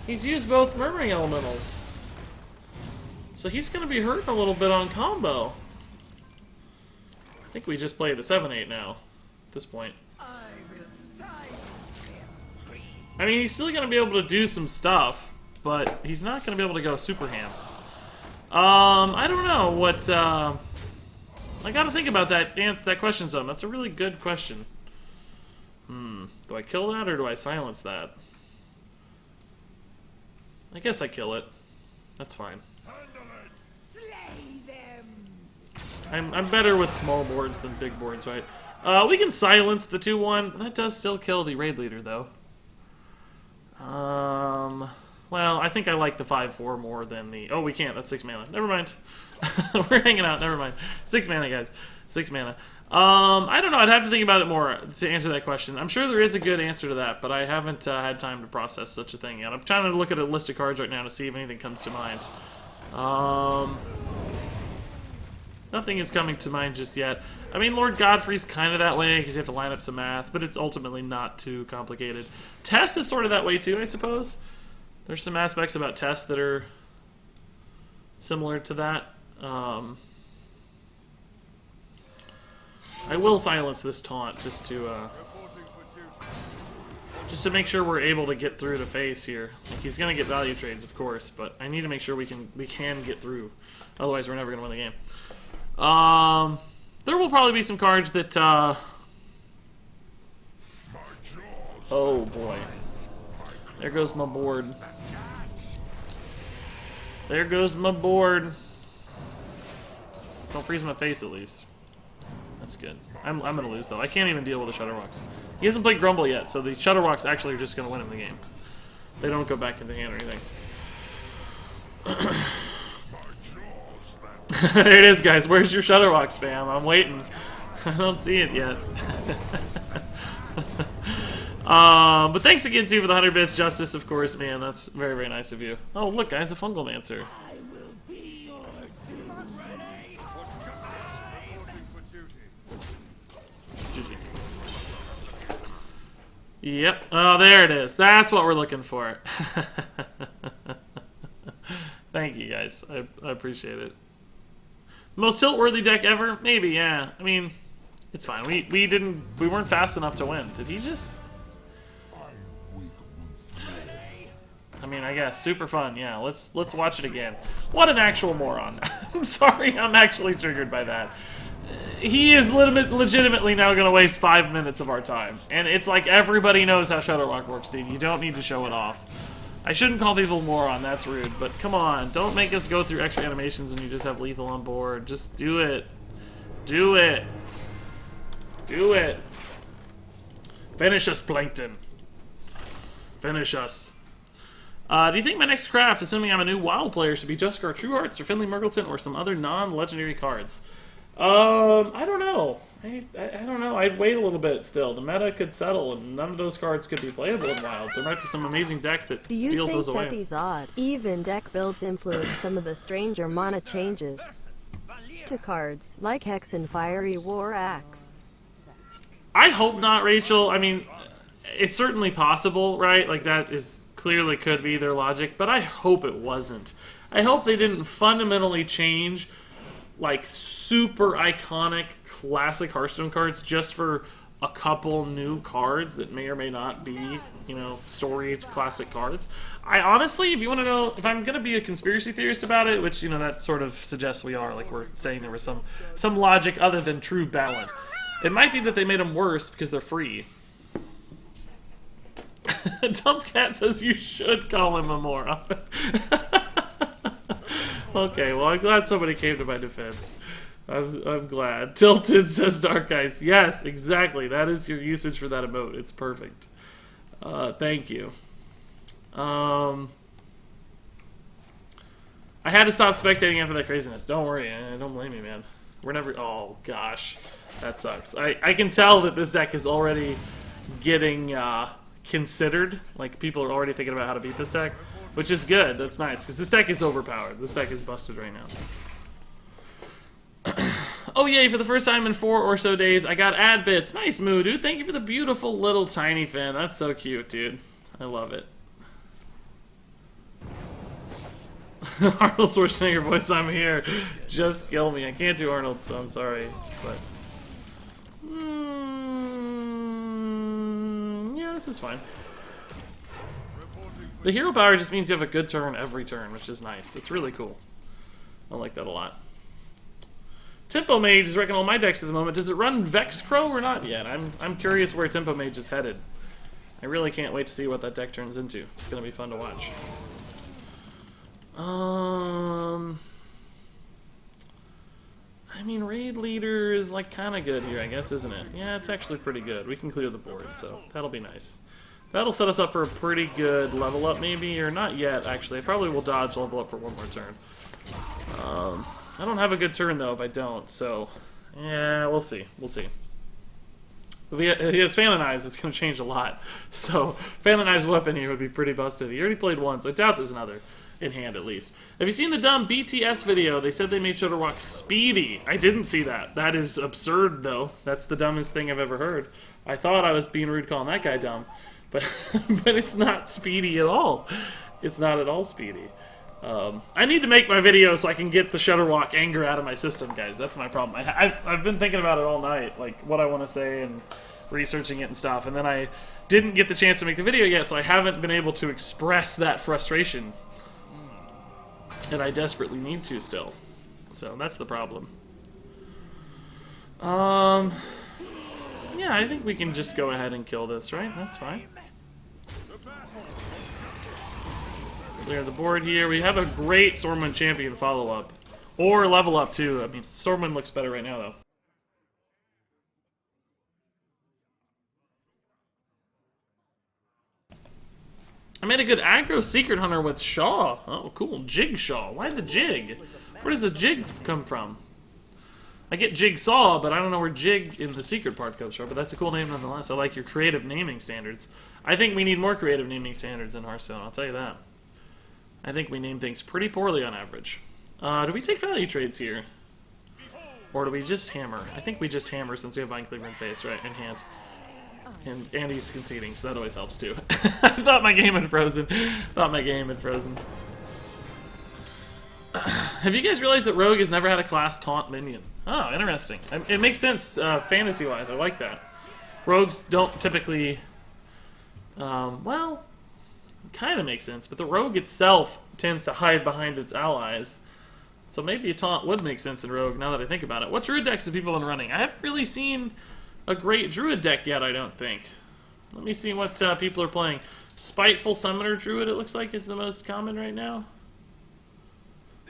He's used both Murmuring Elementals. So he's gonna be hurting a little bit on combo. I think we just play the 7/8 now, at this point. I mean, he's still gonna be able to do some stuff, but he's not gonna be able to go super ham. I don't know what, I gotta think about that question zone. That's a really good question. Do I kill that or do I silence that? I guess I kill it. That's fine. I'm better with small boards than big boards, right? We can silence the 2/1. That does still kill the raid leader, though. Well, I think I like the 5/4 more than the... Oh, we can't. That's 6 mana. Never mind. We're hanging out. Never mind. 6 mana, guys. 6 mana. I don't know. I'd have to think about it more to answer that question. I'm sure there is a good answer to that, but I haven't had time to process such a thing yet. I'm trying to look at a list of cards right now to see if anything comes to mind. Nothing is coming to mind just yet. I mean, Lord Godfrey's kind of that way because you have to line up some math, but it's ultimately not too complicated. Test is sort of that way too, I suppose. There's some aspects about Test that are similar to that. I will silence this taunt just to make sure we're able to get through to face here. Like, he's gonna get value trades, of course, but I need to make sure we can get through. Otherwise, we're never gonna win the game. There will probably be some cards that, oh boy. There goes my board. There goes my board. Don't freeze my face, at least. That's good. I'm gonna lose, though. I can't even deal with the Shudderwocks. He hasn't played Grumble yet, so the Shudderwocks actually are just gonna win him the game. They don't go back into hand or anything. There it is, guys. Where's your Shudderwock spam? I'm waiting. I don't see it yet. But thanks again, too, for the 100 bits. Justice, of course, man. That's very, very nice of you. Oh, look, guys, a Fungal Mancer. Yep. Oh, there it is. That's what we're looking for. Thank you, guys. I appreciate it. Most tilt-worthy deck ever? Maybe, yeah. I mean, it's fine. We weren't fast enough to win. Did he just... I mean, I guess. Super fun, yeah. Let's watch it again. What an actual moron. I'm sorry, I'm actually triggered by that. He is legitimately now going to waste 5 minutes of our time. And it's like everybody knows how Shudderwock works, dude. You don't need to show it off. I shouldn't call people moron, that's rude. But come on, don't make us go through extra animations when you just have lethal on board. Just do it. Do it. Do it. Finish us, Plankton. Finish us. Do you think my next craft, assuming I'm a new WoW player, should be Juskar True Hearts or Finley Murgleton or some other non-legendary cards? I don't know. I don't know. I'd wait a little bit still. The meta could settle, and none of those cards could be playable in WoW. There might be some amazing deck that steals those away. Do you think that these odd, even deck builds influence some of the stranger mana changes? to cards like Hex and Fiery War Axe. I hope not, Rachel. I mean, it's certainly possible, right? Like, that is clearly could be their logic, but I hope it wasn't. I hope they didn't fundamentally change, like, super iconic classic Hearthstone cards just for a couple new cards that may or may not be, you know, story classic cards. I honestly, if you want to know, if I'm going to be a conspiracy theorist about it, which, you know, that sort of suggests we are, like we're saying there was some logic other than true balance, it might be that they made them worse because they're free. Dumpcat says you should call him a moron. Okay, well, I'm glad somebody came to my defense. I'm glad. Tilted says Dark Ice. Yes, exactly. That is your usage for that emote. It's perfect. Thank you. I had to stop spectating after that craziness. Don't worry. Don't blame me, man. We're never... Oh, gosh. That sucks. I can tell that this deck is already getting considered. Like, people are already thinking about how to beat this deck, which is good. That's nice, because this deck is overpowered. This deck is busted right now. Oh yay, for the first time in 4 or so days, I got ad bits. Nice move, dude. Thank you for the beautiful little tiny fan. That's so cute, dude. I love it. Arnold Schwarzenegger voice, I'm here. Just kill me. I can't do Arnold, so I'm sorry. But yeah, this is fine. The hero power just means you have a good turn every turn, which is nice. It's really cool. I like that a lot. Tempo Mage is wrecking all my decks at the moment. Does it run Vex Crow or not yet? I'm curious where Tempo Mage is headed. I really can't wait to see what that deck turns into. It's going to be fun to watch. I mean, Raid Leader is like kind of good here, I guess, isn't it? Yeah, it's actually pretty good. We can clear the board, so that'll be nice. That'll set us up for a pretty good level up, maybe, or not yet, actually. I probably will dodge level up for one more turn. I don't have a good turn, though, if I don't, so... Yeah, we'll see. We'll see. If he has Fan of Knives, it's going to change a lot. So, Fan of Knives weapon here would be pretty busted. He already played one, so I doubt there's another in hand, at least. Have you seen the dumb BTS video? They said they made Shudderwock speedy. I didn't see that. That is absurd, though. That's the dumbest thing I've ever heard. I thought I was being rude calling that guy dumb, but but it's not speedy at all. It's not at all speedy. I need to make my video so I can get the Shudderwock anger out of my system, guys. That's my problem. I've been thinking about it all night, like what I want to say and researching it and stuff, and then I didn't get the chance to make the video yet, so I haven't been able to express that frustration. And I desperately need to still. So that's the problem. Yeah, I think we can just go ahead and kill this, right? That's fine. Clear the board here. We have a great Stormwind Champion follow-up. Or level up, too. I mean, Stormwind looks better right now, though. I made a good aggro Secret Hunter with Shaw. Oh, cool. Jig Shaw. Why the Jig? Where does a Jig come from? I get Jigsaw, but I don't know where Jig in the secret part comes from, but that's a cool name nonetheless. I like your creative naming standards. I think we need more creative naming standards in Hearthstone, I'll tell you that. I think we name things pretty poorly on average. Do we take value trades here? Or do we just hammer? I think we just hammer since we have Vine Cleaver in face, right, in hand. And he's conceding, so that always helps too. I thought my game had frozen. Have you guys realized that Rogue has never had a class taunt minion? Oh, interesting. It makes sense fantasy-wise. I like that. Rogues don't typically... well, kind of makes sense, but the rogue itself tends to hide behind its allies. So maybe a taunt would make sense in Rogue, now that I think about it. What Druid decks have people been running? I haven't really seen a great Druid deck yet, I don't think. Let me see what people are playing. Spiteful Summoner Druid, it looks like, is the most common right now.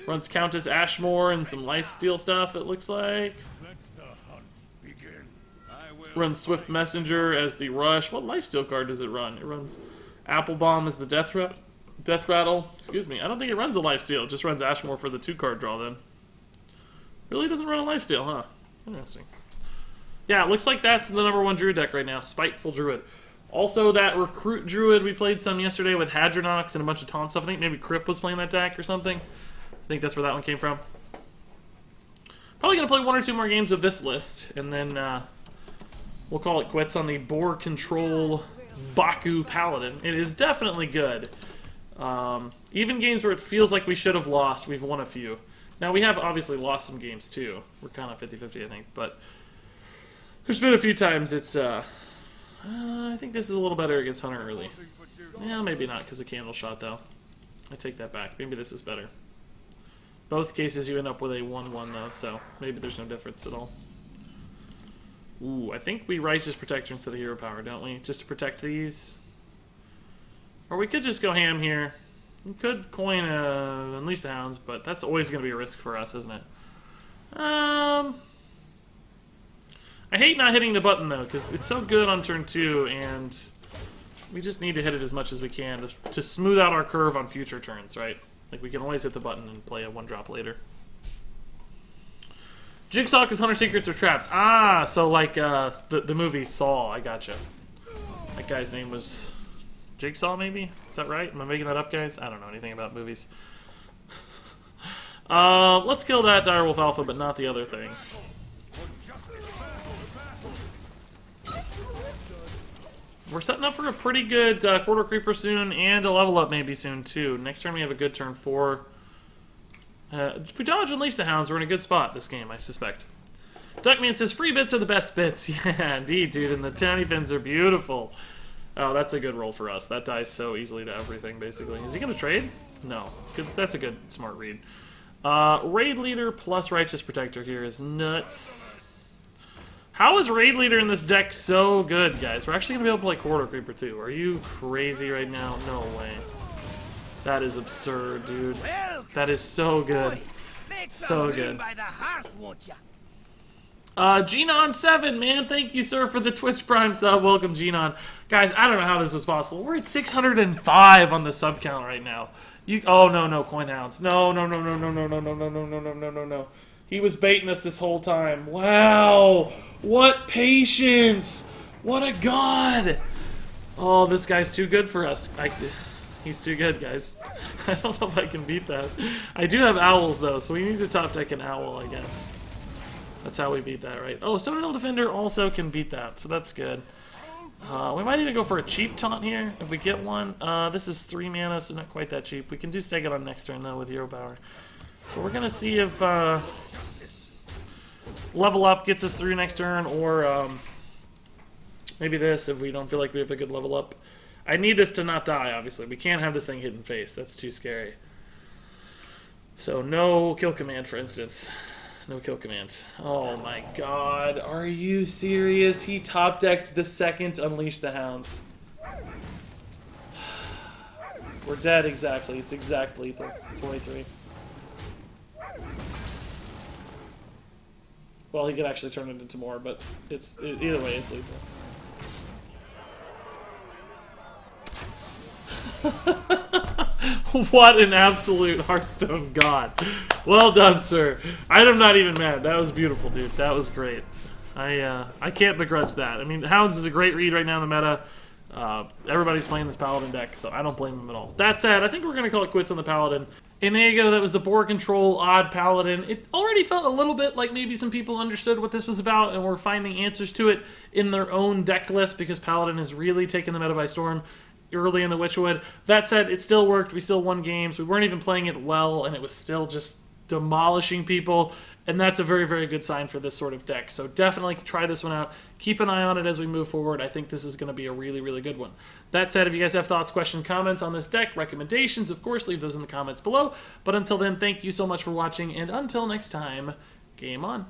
Runs Countess Ashmore and some lifesteal stuff, it looks like. Runs Swift Messenger as the Rush. What lifesteal card does it run? It runs Applebomb as the Death Rattle. Excuse me. I don't think it runs a lifesteal. It just runs Ashmore for the 2-card draw then. Really doesn't run a lifesteal, huh? Interesting. Yeah, it looks like that's the #1 Druid deck right now. Spiteful Druid. Also, that Recruit Druid we played some yesterday with Hadronox and a bunch of taunt stuff. I think maybe Crip was playing that deck or something. I think that's where that one came from. Probably going to play 1 or 2 more games with this list, and then we'll call it quits on the BoarControl Baku Paladin. It is definitely good. Even games where it feels like we should have lost, we've won a few. Now, we have obviously lost some games, too. We're kind of 50-50, I think, but there's been a few times it's, I think this is a little better against Hunter early. Yeah, maybe not, because of Candle Shot, though. I take that back. Maybe this is better. Both cases you end up with a 1-1, though, so maybe there's no difference at all. Ooh, I think we Righteous Protector instead of Hero Power, don't we? Just to protect these. Or we could just go ham here. We could coin Unleash the Hounds, but that's always going to be a risk for us, isn't it? I hate not hitting the button, though, because it's so good on turn 2, and we just need to hit it as much as we can to smooth out our curve on future turns, right? Like, we can always hit the button and play a 1-drop later. Jigsaw is Hunter Secrets or Traps. Ah, so like the movie Saw. I gotcha. That guy's name was Jigsaw, maybe? Is that right? Am I making that up, guys? I don't know anything about movies. Let's kill that Direwolf Alpha, but not the other thing. We're setting up for a pretty good Quarter Creeper soon, and a level up maybe soon, too. Next turn we have a good turn 4. If we dodge Unleash the Hounds, we're in a good spot this game, I suspect. Duckman says, free bits are the best bits. Yeah, indeed, dude, and the tiny fins are beautiful. Oh, that's a good roll for us. That dies so easily to everything, basically. Is he going to trade? No. Good, that's a good, smart read. Raid Leader plus Righteous Protector here is nuts. How is Raid Leader in this deck so good, guys? We're actually going to be able to play Quarter Creeper, too. Are you crazy right now? No way. That is absurd, dude. That is so good. So good. Genon7, man, thank you, sir, for the Twitch Prime sub. Welcome, Genon. Guys, I don't know how this is possible. We're at 605 on the sub count right now. Oh, no, Coin Hounds. No. He was baiting us this whole time. Wow. What patience. What a god. Oh, this guy's too good for us. He's too good, guys. I don't know if I can beat that. I do have owls, though, so we need to top deck an owl, I guess. That's how we beat that, right? Oh, Citadel Defender also can beat that, so that's good. We might even go for a cheap taunt here, if we get one. This is 3 mana, so not quite that cheap. We can do Stake It on next turn, though, with Hero Power. So we're going to see if level up gets us through next turn, or maybe this, if we don't feel like we have a good level up. I need this to not die, obviously. We can't have this thing hidden face. That's too scary. So no kill command, for instance. No kill command. Oh my god. Are you serious? He top decked the second Unleash the Hounds. We're dead, exactly. It's exact lethal. 23. Well, he could actually turn it into more, but either way, it's lethal. What an absolute Hearthstone god. Well done, sir. I'm not even mad. That was beautiful, dude. That was great. I can't begrudge that. I mean, Hounds is a great read right now in the meta. Everybody's playing this Paladin deck, so I don't blame them at all. That said, I think we're going to call it quits on the Paladin. And there you go. That was the BoarControl Odd Paladin. It already felt a little bit like maybe some people understood what this was about and were finding answers to it in their own deck list, because Paladin has really taken the meta by storm early in the Witchwood. That said, it still worked. We still won games. We weren't even playing it well, and it was still just demolishing people, and that's a very, very good sign for this sort of deck. So definitely try this one out. Keep an eye on it as we move forward. I think this is going to be a really, really good one. That said, if you guys have thoughts, questions, comments on this deck, recommendations, of course, leave those in the comments below. But until then, thank you so much for watching, and until next time, game on.